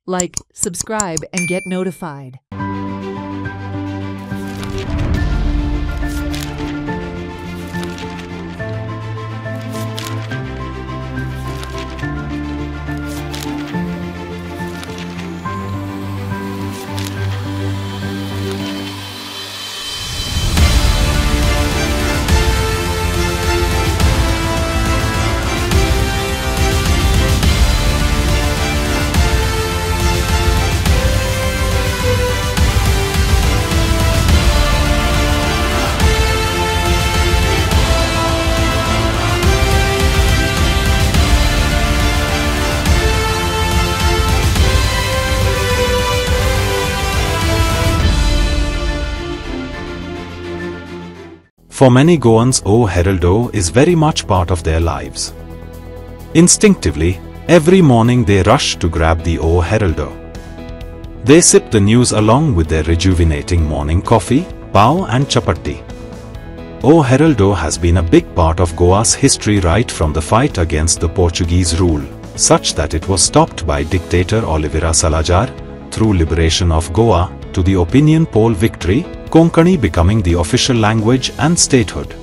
Like, subscribe, and get notified. For many Goans, O Heraldo is very much part of their lives. Instinctively, every morning they rush to grab the O Heraldo. They sip the news along with their rejuvenating morning coffee, pao and chapatti. O Heraldo has been a big part of Goa's history right from the fight against the Portuguese rule, such that it was stopped by dictator Oliveira Salazar, through liberation of Goa, to the opinion poll victory, Konkani becoming the official language and statehood.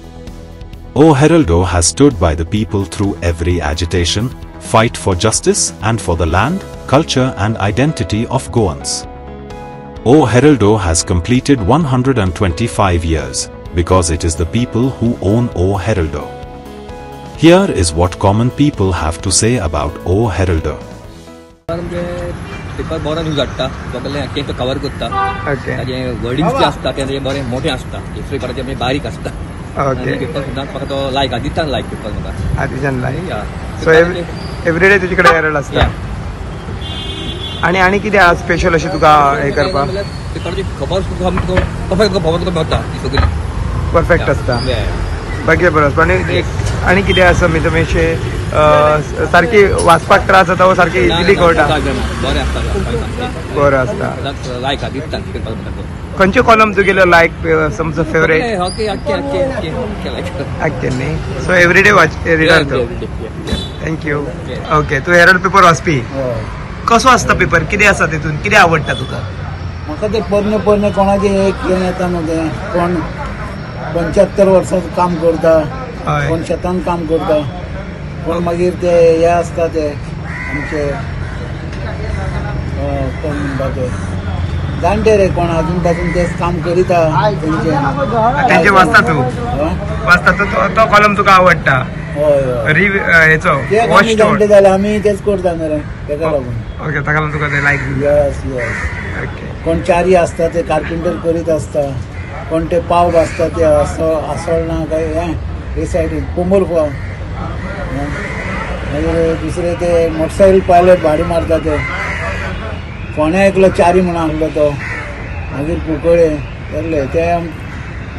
O Heraldo has stood by the people through every agitation, fight for justice and for the land, culture and identity of Goans. O Heraldo has completed 125 years, because it is the people who own O Heraldo. Here is what common people have to say about O Heraldo. Paper बरो news हाडटा local आख्खें तो cover करता ताजे wordings जे आसता ते बरे मोठे आसता दुसरे पेपराचे म्हणजे बारीक आसता आणि पेपर सुद्धा म्हाका तो लायक आदित्यान लायक पेपर म्हाका आदित्यान लायक सो एवरीडे तुजे कडेन हेरल्ड आसता आणि कितें आज स्पेशल अशें तुका हे करपा पेपराची खबर तुका परफेक्ट खबर तुका मेळटा ती सगळी परफेक्ट आसता बाकी बरोबर आणि कितें आसा म्हणजे अशें सारखी वाचपाक त्रास जाता वो सारखी इजिली कळटा बरो आसता लायक आदित्यान पेपर म्हाका खंयचे कॉलम तुगेलो लायक समजो फेवरेट आख्खे न्ही सो एवरीडे वाच रिडर तूं थँक्यू ओके तूं हेरल्ड पेपर वाचपी कसो आसता पेपर कितें आसा तितून कितें आवडटा तुका म्हाका ते पोरणे कोणाचें एक येता न्हू तें कोण 75 वर्सांचें काम करता कोण शेतान काम करता कोण मागीर ते हे आसता ते आमचे कोण म्हणटा ते जाणटे रे कोण अजून पासून ते काम करीता तेंचे वाचता तूं वाचता तो कॉलम तुका आवडटा हय हेचो आमी जाणटे जाल्यार आमी तेच करता न्हू रे तेका लागून ओके ताका लागून तुका ते लायक यस ओके कोण चारी आसता ते कार्पेंटर करीत आसता कोण ते पाव भाजता ते आसळ ना काय हे सायडीन कोमल पाव मागीर दुसरे ते मोटरसायकल पायलट भाडी मारता ते कोणे एकलो चारी म्हणून आहलो तो मागीर कुंकळे केल्ले ते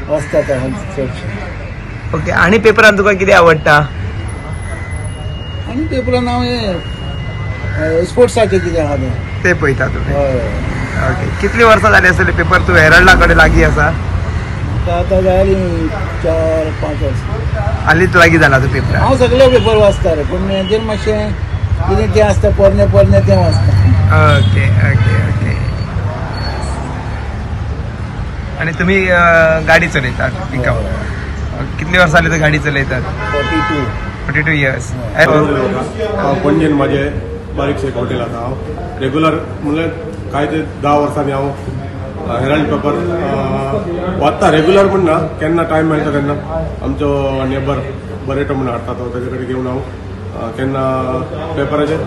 वचता ते चडशे ओके आणि पेपरान तुका कितें आवडटा आनी पेपरान हांव हे स्पोर्ट्साचे कितें आहा ते पळयता तूं हय ओके कितली वर्सां जाली आसतली पेपर तूं हेरल्डा कडेन लागीं आसा आतां जाली 4-5 वर्सां हालींच लागीं जाला तूं पेपर हांव सगळे पेपर वाचता रे पूण हेजेर मातशें कितें तें आसता पोरणे तें वाचता ओके ओके ओके आनी तुमी गाडी चलयतात पिकअप कितली वर्सां जाली तूं गाडी चलयतात 42 इयर्स पणजेन म्हाजें बारीकशें एक हॉटेल आसा हांव रेगुलर म्हणल्यार कांय ते 10 वर्सांनी हांव हेरल्ड पेपर वाचता रेगुलर म्हण ना केन्ना टायम मेळटा तेन्ना आमचो नेबर बरेटो म्हणून हाडटा तो तेजे कडेन घेवन हांव केन्ना पेपराचेर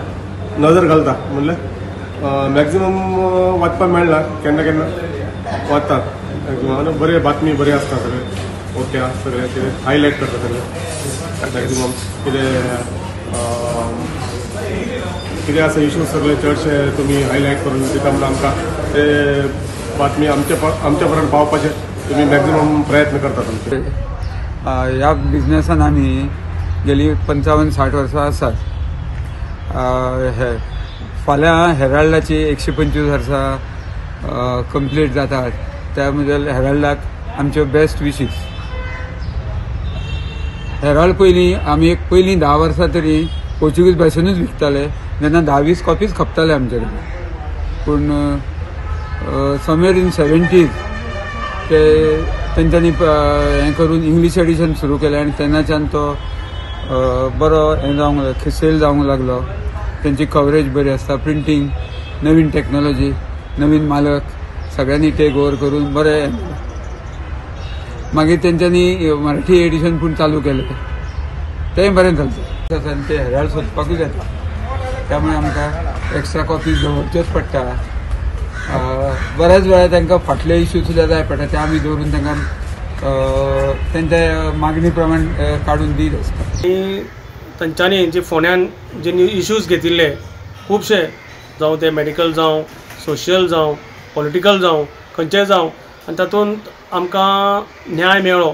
नजर घालता म्हणल्यार मॅक्झिमम वाचपाक मेळना केन्ना केन्ना वाचता मॅक्झिमम बरे बातमी बरे आसता सगळे ओके सगळे कितें हायलायट करता सगळे मॅक्झिमम कितें आसा इश्यूज सगळे चडशे तुमी हायलायट करून दिता म्हणून आमकां ते बातमी आमचे पर्यंत पावपाचे तुम्ही मॅक्झिमम प्रयत्न करता तुमचे ह्या बिझनेसान आमी गेली 55-60 वर्सां आसात हे फाल्यां हेराल्डाची 125 वर्सां कंप्लीट जातात त्या बद्दल हेराल्डाक आमच्यो बेस्ट विशीस हेराल्ड पयलीं आमी पयलीं 10 वर्सां तरी पोर्चुगीज भाशेनूच विकताले जेन्ना 10-20 कॉपीज खपताले आमचे कडेन पूण समवेर इन 70s ते तेंच्यांनी हें करून इंग्लीश एडिशन सुरू केलें आनी तेन्नाच्यान तो बरो हें जावंक सेल जावंक लागलो. तेंची कवरेज बरी आसता, प्रिंटींग, नवीन टॅक्नॉलॉजी, नवीन मालक सगळ्यांनी टेक ओवर करून बरें. मागीर तेंच्यांनी मराठी एडिशन पूण चालू केलें, तेंय बरें चलता. ते हेराल्ड सोदपाकूच येता, त्यामुळे आमकां एक्स्ट्रा कॉपीज दवरच्योच पडटा. बऱ्याच वेळार तांकां फाटले इश्यू सुद्दां जाय पडटा, ते आमी दवरून तांकां तेंच्या मागणी प्रमाण काडून दीत आसता. तांच्यांनी जे फोंड्यान जे इश्यूज घेतिल्ले खुबशे, जावं ते मेडिकल जावं, सोशियल जावं, पॉलिटिकल जावं, खंयचेय जावं, आनी तातूंत आमकां न्याय मेळ्ळो.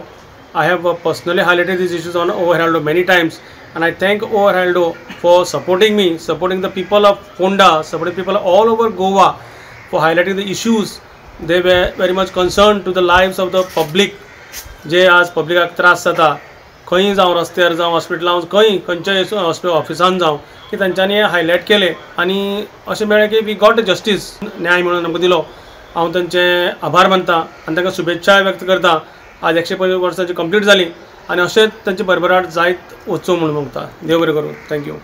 I have personally highlighted this issues on O Heraldo many times, and I thank O Heraldo for supporting me, supporting the people of Fonda, supporting people all over Goa for highlighting the issues. They were very much concerned to the lives of the public. जे आज पब्लिकाक त्रास जाता, खंय जावं रस्त्यार जावं हॉस्पिटलां खंय खंयच्याय ऑफिसान जावं, की तांच्यांनी हायलायट केले आनी अशें मेळ्ळें की वी गॉट जस्टीस, न्याय मेळून आमकां दिलो. हांव तांचे आभार मानतां आनी तांकां शुभेच्छा व्यक्त करतां. आज 105 वर्सांची कंप्लीट जाली आनी अशेंच तांची भरभराट जायत वचूं म्हणून मागता. देव बरें करूं. थँक्यू.